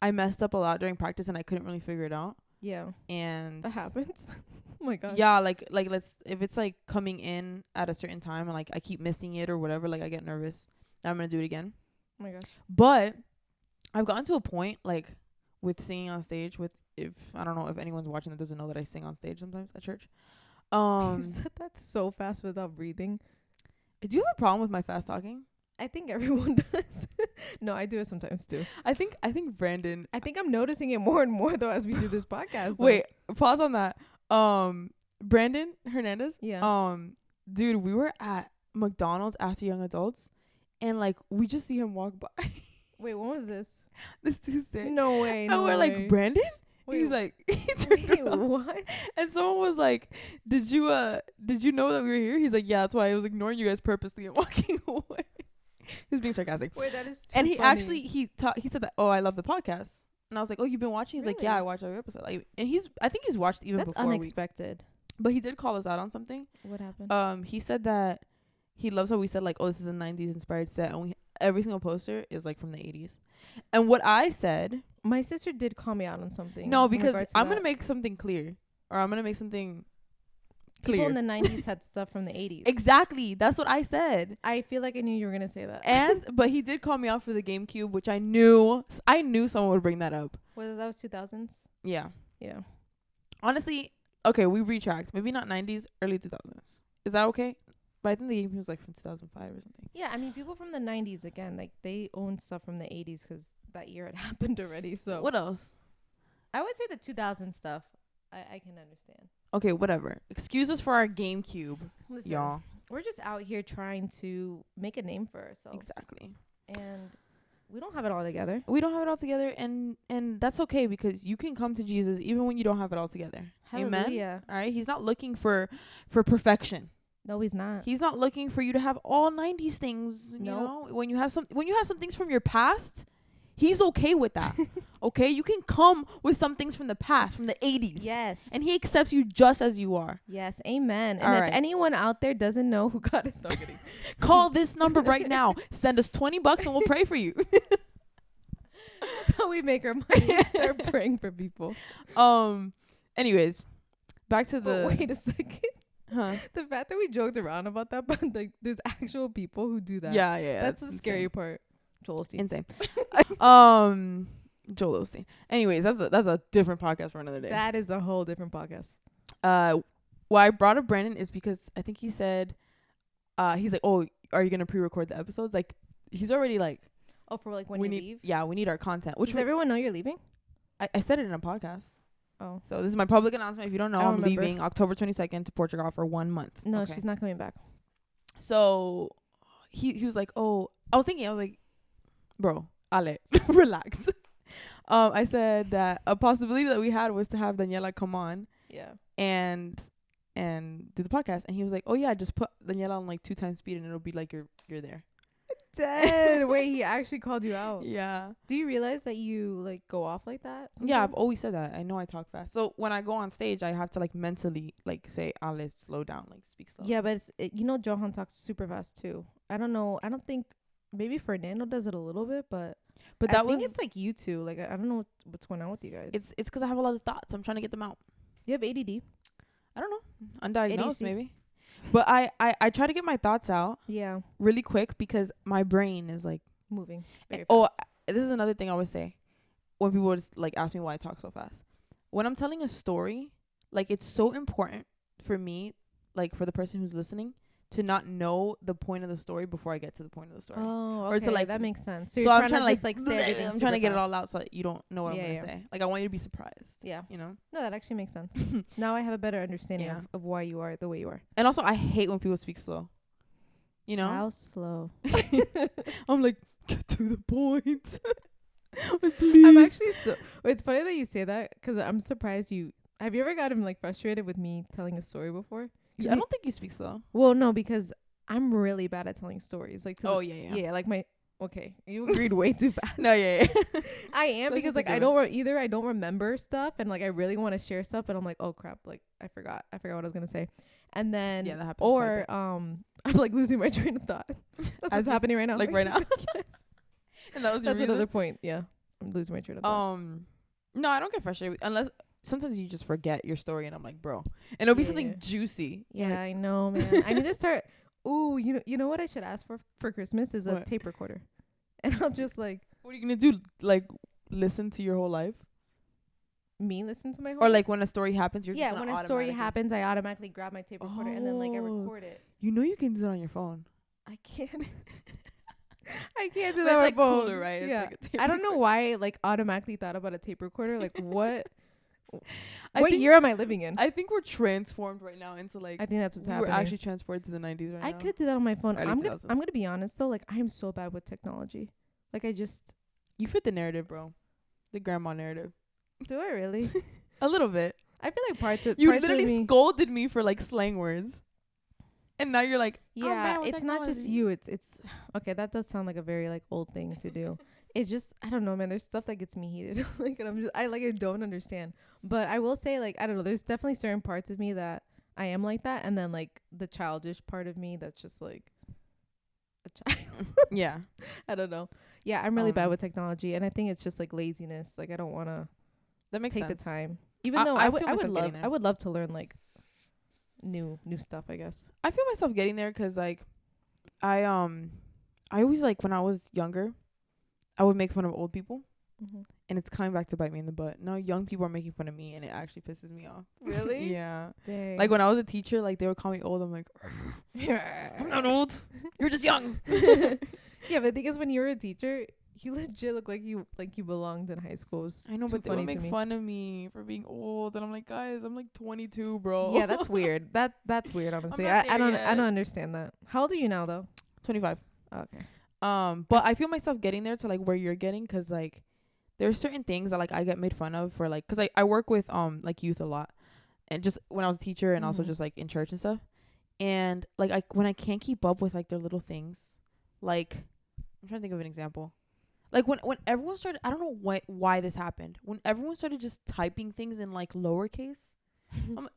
S2: I messed up a lot during practice and I couldn't really figure it out.
S3: Yeah,
S2: And
S3: that happens. Oh my god.
S2: yeah, like let's if it's like coming in at a certain time and like I keep missing it or whatever, like I get nervous. And I'm gonna do it again.
S3: Oh my gosh.
S2: But I've gotten to a point like with singing on stage with if I don't know if anyone's watching that doesn't know that I sing on stage sometimes at church.
S3: You said that so fast without breathing.
S2: Do you have a problem with my fast talking?
S3: I think everyone does. No, I do it sometimes too.
S2: I think Brandon.
S3: I think I'm noticing it more and more though as we do this podcast. though.
S2: Wait, pause on that. Brandon Hernandez.
S3: Yeah.
S2: Dude, we were at McDonald's after Young Adults, and like we just see him walk by
S3: Wait, when was this?
S2: this Tuesday.
S3: No way.
S2: And
S3: No
S2: we're
S3: way.
S2: like, Brandon?
S3: Wait,
S2: He's like, he turned
S3: wait,
S2: around.
S3: what?
S2: And someone was like, did you know that we were here? He's like, yeah, that's why I was ignoring you guys purposely and walking away. He was being sarcastic.
S3: Wait, that is too
S2: And he
S3: funny.
S2: actually, he said that, oh, I love the podcast. And I was like, oh, you've been watching? He's like, yeah,
S3: Really?
S2: I watched every episode. Like, and I think he's watched even
S3: That's
S2: before
S3: unexpected.
S2: but he did call us out on something.
S3: What happened?
S2: He said that he loves how we said like, oh, this is a 90s inspired set. And every single poster is like from the 80s. And what I said,
S3: My sister did call me out on something.
S2: no,
S3: in
S2: because
S3: regards to
S2: I'm going to
S3: that.
S2: make something clear. Or I'm going to make something
S3: People
S2: clear.
S3: in the 90s had stuff from the 80s.
S2: Exactly. That's what I said.
S3: I feel like I knew you were gonna say that.
S2: But he did call me out for the GameCube, which I knew someone would bring that up.
S3: that was 2000s.
S2: Yeah.
S3: Yeah.
S2: Honestly, okay, we retracked. Maybe not 90s, early 2000s. Is that okay? But I think the GameCube was like from 2005 or something.
S3: Yeah, I mean, people from the 90s again, like they own stuff from the 80s because that year had happened already. So
S2: What else?
S3: I would say the 2000 stuff. I can understand.
S2: Okay, whatever. Excuse us for our GameCube,
S3: Listen,
S2: y'all.
S3: we're just out here trying to make a name for ourselves.
S2: Exactly.
S3: And we don't have it all together.
S2: We don't have it all together, and that's okay because you can come to Jesus even when you don't have it all together. Amen.
S3: Hallelujah.
S2: All right. He's not looking for perfection.
S3: No, he's not.
S2: He's not looking for you to have all 90s things. You
S3: Nope.
S2: know, when you have some things from your past, he's okay with that. Okay, you can come with some things from the past, from the 80s.
S3: Yes.
S2: And he accepts you just as you are.
S3: Yes. Amen. And
S2: All
S3: if
S2: right.
S3: anyone out there doesn't know who God is, no, I'm kidding.
S2: Call this number right now. Send us $20 and we'll pray for you.
S3: That's how we make our money. Start praying for people.
S2: Anyways, back to
S3: But
S2: the
S3: wait a second. The fact that we joked around about that, but like there's actual people who do that.
S2: Yeah.
S3: That's the scary part. Joel Osteen.
S2: Insane. Joel Osteen. Anyways, that's a different podcast for another day.
S3: That is a whole different podcast.
S2: Why I brought up Brandon is because I think he said, he's like, oh, are you gonna pre-record the episodes? Like, he's already like,
S3: Oh, for like when
S2: we
S3: you
S2: need,
S3: leave?
S2: yeah, we need our content. Which
S3: Does everyone know you're leaving?
S2: I said it in a podcast.
S3: Oh.
S2: So this is my public announcement. If you don't know,
S3: I don't
S2: I'm
S3: remember.
S2: leaving October 22nd to Portugal for 1 month.
S3: No,
S2: Okay.
S3: she's not coming back.
S2: So he was like, oh, I was like, bro, Ale, relax. I said that a possibility that we had was to have Daniela come on
S3: Yeah.
S2: and do the podcast, and he was like, oh yeah, just put Daniela on like 2 times speed and it'll be like you're there.
S3: Dead. Wait, he actually called you out.
S2: Yeah.
S3: Do you realize that you like go off like that?
S2: Yeah, I've
S3: sometimes?
S2: always said that. I know I talk fast. So when I go on stage, I have to like mentally like say, Ale, slow down, like speak slow.
S3: Yeah, but you know, Johan talks super fast too. I don't know. I don't think maybe Fernando does it a little bit, but
S2: But
S3: I
S2: that
S3: think
S2: was
S3: it's like you two. Like I don't know what's going on with you guys.
S2: it's because I have a lot of thoughts. I'm trying to get them out.
S3: You have ADD.
S2: I don't know. Undiagnosed
S3: ADHD.
S2: maybe. But I try to get my thoughts out
S3: Yeah,
S2: really quick because my brain is like
S3: moving. Very
S2: this is another thing I always say when people would like ask me why I talk so fast. When I'm telling a story, like it's so important for me, like for the person who's listening, to not know the point of the story before I get to the point of the story.
S3: Oh,
S2: Or
S3: okay.
S2: to, like-
S3: that makes sense.
S2: So
S3: So you're
S2: I'm
S3: trying to
S2: like,
S3: just like say everything.
S2: I'm trying to get it all out so that you don't know what
S3: Yeah,
S2: I'm
S3: yeah.
S2: gonna say. Like I want you to be surprised.
S3: Yeah.
S2: You know.
S3: No, that actually makes sense. Now I have a better understanding
S2: Yeah.
S3: of why you are the way you are.
S2: And also, I hate when people speak slow. You know.
S3: How slow?
S2: I'm like, get to the point. Please.
S3: I'm actually so. It's funny that you say that because I'm surprised you. Have you ever gotten like frustrated with me telling a story before?
S2: Yeah, I don't think you speak slow.
S3: Well, no, because I'm really bad at telling stories. Like,
S2: Oh yeah.
S3: yeah, like my. Okay, you agreed way too fast.
S2: No, yeah.
S3: I am
S2: Let's
S3: because
S2: just
S3: like
S2: think
S3: I
S2: of
S3: don't either. I don't remember stuff, and like I really want to share stuff, but I'm like, oh crap, like I forgot what I was gonna say, and then
S2: Yeah, that happens quite a
S3: or
S2: bit.
S3: I'm like losing my train of thought. That's what's
S2: just,
S3: happening right now.
S2: like, right now?
S3: Yes.
S2: And that was your
S3: That's
S2: reason?
S3: another point. Yeah, I'm losing my train of thought.
S2: No, I don't get frustrated unless sometimes you just forget your story, and I'm like, bro, and it'll be
S3: Yeah.
S2: something juicy.
S3: Yeah,
S2: Like,
S3: I know, man. I need to start. Ooh, you know what I should ask for Christmas is a
S2: What?
S3: tape recorder, and I'll just like
S2: what are you gonna do? Like, listen to your whole life,
S3: me listen to my whole.
S2: or like when a story happens, you're
S3: yeah,
S2: just
S3: when
S2: gonna
S3: a story
S2: automatically-
S3: happens, I automatically grab my tape recorder and then like I
S2: Oh.
S3: record it.
S2: You know, you can do it on your phone.
S3: I can't. I can't do
S2: But
S3: that.
S2: it's
S3: on
S2: like
S3: my phone.
S2: cooler, right? It's
S3: Yeah.
S2: like a tape
S3: I don't know
S2: recorder.
S3: why I like automatically thought about a tape recorder. Like what?
S2: I
S3: What
S2: think-
S3: year am I living in?
S2: I think we're transformed right now into like
S3: I think that's what's
S2: we're
S3: happening.
S2: actually transported to the 90s right
S3: I
S2: now.
S3: could do that on my phone.
S2: Early
S3: I'm
S2: 2000s.
S3: gonna be honest though. Like I am so bad with technology. Like I just
S2: You fit the narrative, bro. The grandma narrative.
S3: do. I really?
S2: A little bit.
S3: I feel like parts of
S2: You
S3: parts
S2: literally
S3: of me,
S2: scolded me for like slang words, and now you're like, I'm
S3: yeah.
S2: bad with
S3: It's not just
S2: technology.
S3: you. It's okay. That does sound like a very like old thing to do. It's just I don't know, man. There's stuff that gets me heated. Like and I don't understand. But I will say like I don't know. There's definitely certain parts of me that I am like that, and then like the childish part of me that's just like a child.
S2: Yeah,
S3: I don't know. Yeah, I'm really bad
S2: Um,
S3: with technology, and I think it's just like laziness. Like I don't want to
S2: that makes
S3: take
S2: sense.
S3: the time. Even
S2: I-
S3: though
S2: I
S3: I would
S2: feel
S3: I
S2: myself
S3: would
S2: getting
S3: love
S2: there.
S3: I would love to learn like new stuff, I guess.
S2: I feel myself getting there 'cause like I always like when I was younger, I would make fun of old people,
S3: Mm-hmm.
S2: and it's coming back to bite me in the butt. Now young people are making fun of me, and it actually pisses me off.
S3: Really?
S2: Yeah.
S3: Dang.
S2: Like when I was a teacher, like they would call me old. I'm like, I'm not old. You're just young.
S3: Yeah, but the thing is, when you were a teacher, you legit look like you belonged in high school. It's
S2: I know,
S3: too
S2: but they
S3: funny
S2: would
S3: to
S2: make
S3: me.
S2: fun of me for being old, and I'm like, guys, I'm like 22, bro.
S3: Yeah, that's weird. That's weird. Honestly,
S2: not
S3: I
S2: there
S3: don't
S2: yet.
S3: understand that. How old are you now, though?
S2: 25.
S3: Okay.
S2: But I feel myself getting there to like where you're getting, 'cause like there are certain things that like I get made fun of for like, 'cause I work with like youth a lot, and just when I was a teacher and also
S3: Mhm.
S2: just like in church and stuff, and like when I can't keep up with like their little things, like I'm trying to think of an example. Like when everyone started, I don't know why this happened. When everyone started just typing things in like lowercase,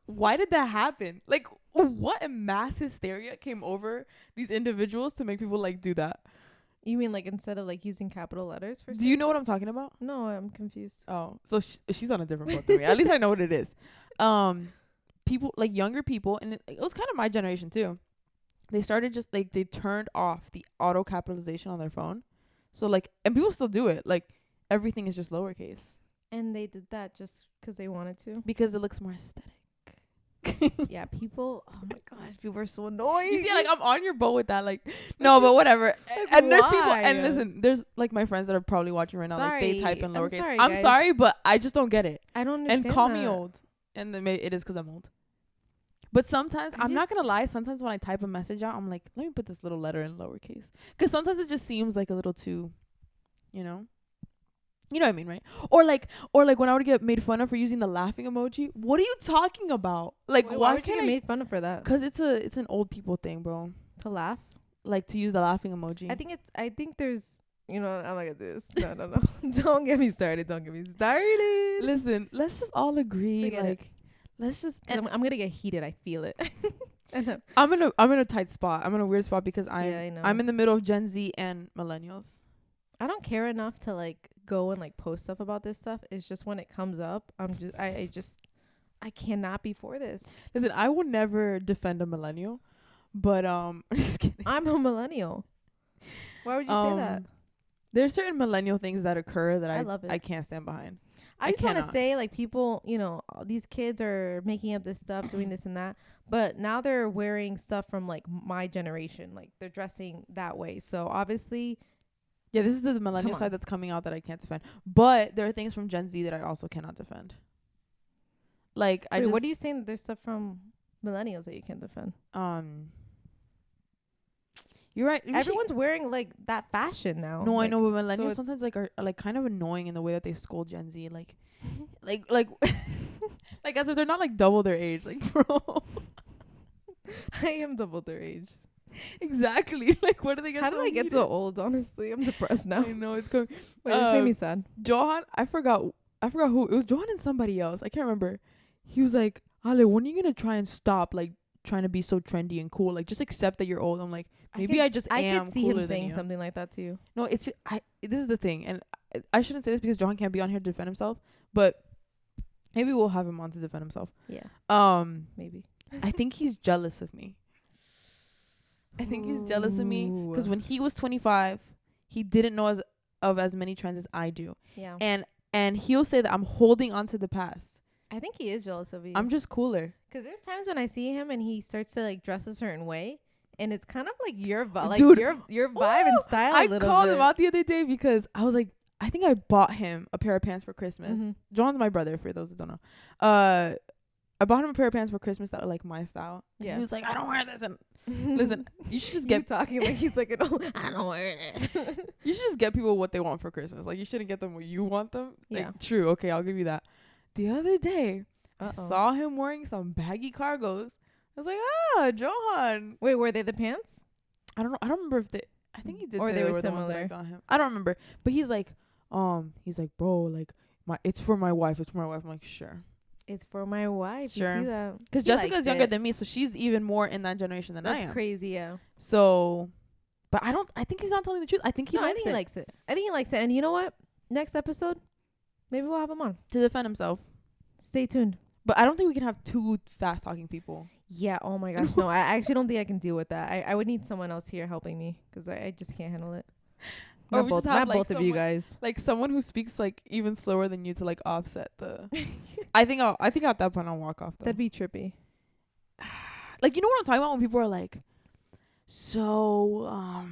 S2: why did that happen? Like what mass hysteria came over these individuals to make people like do that?
S3: You mean like instead of like using capital letters for?
S2: Do you know what I'm talking about?
S3: No, I'm confused.
S2: Oh, so she's on a different boat than me. At least I know what it is. People like younger people, and it was kind of my generation too. They started just like they turned off the auto capitalization on their phone. So like, and people still do it. Like everything is just lowercase
S3: And they did that just 'cause they wanted to.
S2: because it looks more aesthetic.
S3: Yeah, people. Oh my gosh, people are so annoying.
S2: You see, like, I'm on your boat with that. Like, no, but whatever. And there's people, and
S3: why?
S2: listen, there's like my friends that are probably watching right now. Like, they type in
S3: Sorry. I'm
S2: lowercase.
S3: sorry,
S2: I'm
S3: guys.
S2: sorry, but I just don't get it.
S3: I don't understand.
S2: And call me
S3: that.
S2: old. And then maybe it is because I'm old. But sometimes, I'm not going to lie. Sometimes when I type a message out, I'm like, let me put this little letter in lowercase. Because sometimes it just seems like a little too, you know? You know what I mean, right? Or like when I would get made fun of for using the laughing emoji. What are you talking about? Like,
S3: Wait,
S2: why
S3: would you
S2: can't
S3: get
S2: I?
S3: made fun of for that?
S2: Because it's an old people thing, bro.
S3: To laugh.
S2: Like, to use the laughing emoji.
S3: I think there's. You know, I'm not gonna do this. No. Don't get me started.
S2: Listen, let's just all agree.
S3: Forget
S2: like, let's just.
S3: I'm gonna get heated. I feel it.
S2: I'm in a tight spot. I'm in a weird spot because
S3: I know.
S2: I'm in the middle of Gen Z and millennials.
S3: I don't care enough to like go and like post stuff about this stuff. It's just when it comes up, I cannot be for this.
S2: Listen, I will never defend a millennial, but I'm just kidding.
S3: I'm a millennial. Why would you say that?
S2: There's certain millennial things that occur that
S3: I love it.
S2: I can't stand behind.
S3: I just want to
S2: cannot.
S3: say, like, people, you know, these kids are making up this stuff, doing this and that, but now they're wearing stuff from like my generation. Like, they're dressing that way. So obviously,
S2: Yeah, this is the millennial side that's coming out that I can't defend. But there are things from Gen Z that I also cannot defend. Like,
S3: wait, what are you saying that there's stuff from millennials that you can't defend?
S2: You're right.
S3: Everyone's wearing like that fashion now.
S2: No,
S3: like,
S2: I know, but millennials
S3: so
S2: sometimes like are like kind of annoying in the way that they scold Gen Z. Like, like as if they're not like double their age. Like, bro.
S3: I am double their age.
S2: Exactly. Like, what do they get?
S3: How
S2: so
S3: did I get
S2: heated?
S3: so old? Honestly, I'm depressed now.
S2: I know it's going.
S3: Wait, this made me sad.
S2: Johan, I forgot who it was. Johan and somebody else. I can't remember. He was like, Ale, when are you gonna try and stop like trying to be so trendy and cool? Like, just accept that you're old. I'm like, maybe I could
S3: see
S2: cooler
S3: him
S2: than
S3: saying
S2: you.
S3: something like that to you.
S2: No, it's this is the thing, and I shouldn't say this because Johan can't be on here to defend himself, but maybe we'll have him on to defend himself.
S3: Yeah. Maybe.
S2: I think he's jealous of me. I think he's jealous of me because when he was 25, he didn't know as many trends as I do.
S3: Yeah.
S2: And he'll say that I'm holding on to the past.
S3: I think he is jealous of you.
S2: I'm just cooler.
S3: Because there's times when I see him and he starts to like dress a certain way, and it's kind of like your vibe,
S2: Dude.
S3: your vibe and style.
S2: I
S3: a little
S2: called
S3: bit.
S2: him out the other day because I was like, I think I bought him a pair of pants for Christmas.
S3: Mhm.
S2: John's my brother, for those that don't know. I bought him a pair of pants for Christmas that were like my style. And
S3: Yeah.
S2: he was like, I don't wear this. And listen, you should just
S3: You
S2: get
S3: talking like he's like, I don't wear it.
S2: you should just get people what they want for Christmas. Like, you shouldn't get them what you want them. Like,
S3: Yeah.
S2: true. Okay, I'll give you that. The other day, I
S3: Uh-oh.
S2: saw him wearing some baggy cargos. I was like, Johan.
S3: Wait, were they the pants?
S2: I don't know. I don't remember if they. I think he did.
S3: Or
S2: say
S3: they were
S2: the ones that I
S3: similar.
S2: got him. I don't remember. But he's like, bro, like it's for my wife. It's for my wife. I'm like, sure.
S3: It's for my wife.
S2: Sure.
S3: You see that?
S2: Because
S3: He
S2: Jessica's
S3: likes
S2: younger
S3: it.
S2: than me, so she's even more in that generation than I
S3: That's
S2: am.
S3: crazy, yeah.
S2: So, but I think he's not telling the truth. I think he
S3: No, I
S2: likes
S3: think
S2: it
S3: he likes it. I think he likes it. And you know what? Next episode, maybe we'll have him on.
S2: to defend himself.
S3: Stay tuned.
S2: But I don't think we can have two fast talking people.
S3: Yeah. Oh my gosh. No, I actually don't think I can deal with that. I would need someone else here helping me because I just can't handle it.
S2: Or
S3: Not
S2: we
S3: both,
S2: just have,
S3: not
S2: like,
S3: both of you guys.
S2: Like someone who speaks like even slower than you to like offset the. I think at that point I'll walk off though.
S3: That'd be trippy.
S2: Like, you know what I'm talking about when people are like, so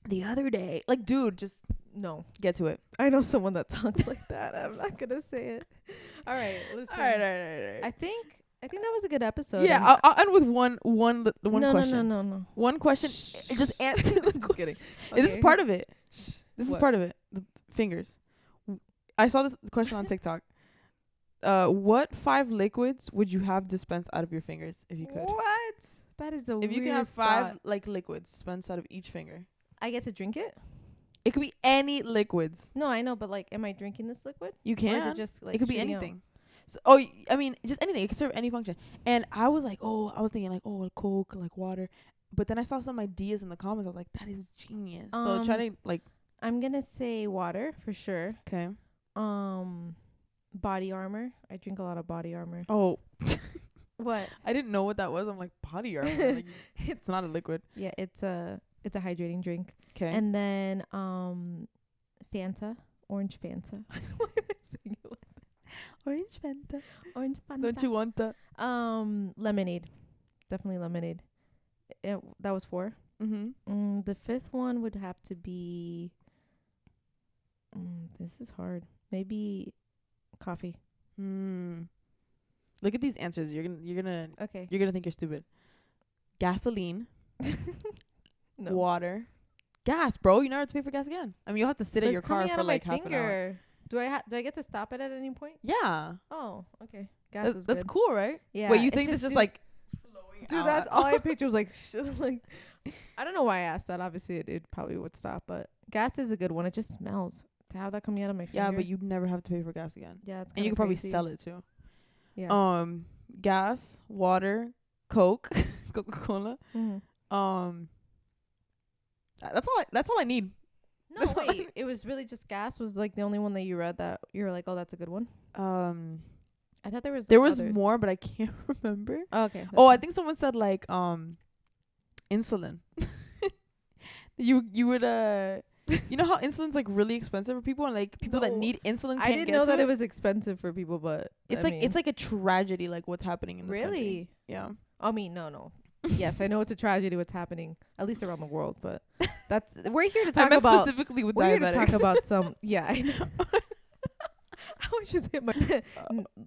S2: the other day, like, dude, just
S3: No.
S2: get to it.
S3: I know someone that talks like that. I'm not gonna say it. All right. Listen.
S2: All right.
S3: I think that was a good episode.
S2: Yeah,
S3: And
S2: I'll end with one question.
S3: No.
S2: One question. Just answer the
S3: Just kidding.
S2: question. This is
S3: Okay.
S2: part of it. This is
S3: What?
S2: part of it. The fingers. I saw this question on TikTok. What 5 liquids would you have dispensed out of your fingers if you could?
S3: What? That is a
S2: If you
S3: weird
S2: can have 5
S3: thought.
S2: like liquids dispensed out of each finger.
S3: I get to drink it?
S2: It could be any liquids.
S3: No, I know, but like, am I drinking this liquid?
S2: You
S3: Or
S2: can.
S3: is it just like
S2: It could be
S3: shooting out?
S2: anything. So, I mean, just anything. It could serve any function. And I was like, I was thinking like, Coke, like water. But then I saw some ideas in the comments. I was like, that is genius. So try to like.
S3: I'm gonna say water for sure.
S2: Okay.
S3: Body armor. I drink a lot of body armor.
S2: Oh.
S3: What?
S2: I didn't know what that was. I'm like, body armor. Like, it's not a liquid.
S3: Yeah, it's a hydrating drink.
S2: Okay.
S3: And then Fanta, orange Fanta. Why am I saying it like that?
S2: Orange Fanta.
S3: Orange Fanta.
S2: Don't you want that?
S3: Lemonade. Definitely lemonade. That was 4.
S2: Mm-hmm.
S3: The 5th one would have to be. This is hard. Maybe coffee.
S2: Look at these answers. You're gonna
S3: Okay.
S2: think you're stupid. Gasoline,
S3: No.
S2: water, gas, bro. You never have to pay for gas again. I mean, you'll have to sit
S3: But
S2: at your
S3: it's
S2: car
S3: coming out
S2: for
S3: of my
S2: like half an hour.
S3: finger. Do I get to stop it at any point?
S2: Yeah,
S3: Oh, okay. Gas was
S2: that's
S3: good.
S2: cool, right?
S3: Yeah.
S2: Wait, you think it's just like flowing
S3: Dude,
S2: out?
S3: that's all I pictured was like, like, I don't know why I asked that. Obviously, it probably would stop, but gas is a good one. It just smells. To have that coming out of my finger.
S2: Yeah, but you'd never have to pay for gas again.
S3: Yeah, it's
S2: And you
S3: kinda
S2: could probably
S3: crazy.
S2: sell it too.
S3: Yeah.
S2: Gas, water, Coke, Coca-Cola.
S3: Mm-hmm.
S2: That's all I need.
S3: No,
S2: That's all I
S3: wait. It was really just gas was like the only one that you read that you were like, oh, that's a good one. I thought there was others.
S2: More, but I can't remember.
S3: Oh, okay.
S2: Oh, I think someone said like insulin. you would you know how insulin's like really expensive for people, and like people that
S3: No.
S2: need insulin can't
S3: I didn't
S2: get
S3: know
S2: to
S3: that
S2: it.
S3: it was expensive for people, but
S2: It's like a tragedy, like what's happening in this country.
S3: really.
S2: Yeah.
S3: I mean, no. Yes, I know it's a tragedy what's happening, at least around the world, but we're here to
S2: I
S3: talk
S2: meant
S3: about.
S2: specifically with
S3: We're here to
S2: diabetics.
S3: talk about some. Yeah, I know. I always just hit my.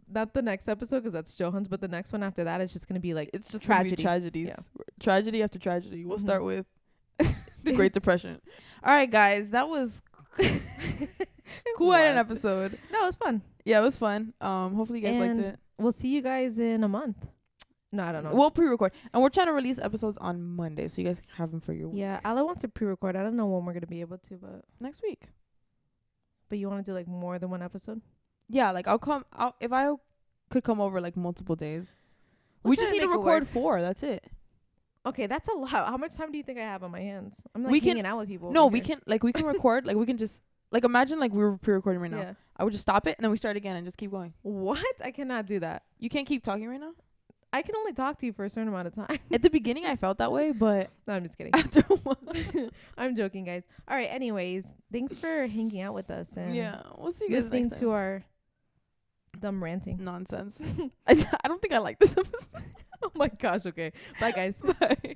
S3: Not the next episode because that's Johan's, but the next one after that is just gonna be like
S2: It's just
S3: tragedy.
S2: tragedies.
S3: Yeah.
S2: Tragedy after tragedy. We'll
S3: Mhm.
S2: start with the Great Depression. All right, guys, that was cool. At an
S3: What?
S2: episode.
S3: No, it was fun.
S2: Yeah, it was fun. Hopefully you guys liked
S3: And
S2: it.
S3: We'll see you guys in a month. No, I don't know.
S2: We'll pre-record, and we're trying to release episodes on Monday, so you guys can have them for your week.
S3: Yeah, Ala wants to pre-record. I don't know when we're gonna be able to,
S2: Next week.
S3: but you want to do like more than one episode?
S2: Yeah, like I'll if I could come over like multiple days.
S3: We'll
S2: We
S3: try
S2: just
S3: to
S2: need to
S3: make it
S2: record
S3: work.
S2: 4. That's it.
S3: Okay, that's a lot. How much time do you think I have on my hands? I'm like
S2: We can-
S3: hanging out with people.
S2: No,
S3: over
S2: we
S3: here.
S2: can like we can record like we can just like imagine like we were pre-recording right now.
S3: Yeah.
S2: I would just stop it and then we start again and just keep going.
S3: What? I cannot do that.
S2: You can't keep talking right now.
S3: I can only talk to you for a certain amount of time.
S2: At the beginning, I felt that way, but
S3: No, I'm just kidding.
S2: after a while,
S3: I'm joking, guys. All right. Anyways, thanks for hanging out with us and
S2: yeah, we'll see you guys
S3: listening
S2: next
S3: to
S2: time.
S3: our dumb ranting.
S2: Nonsense. I don't think I like this episode.
S3: Oh my gosh. Okay. Bye, guys.
S2: Bye.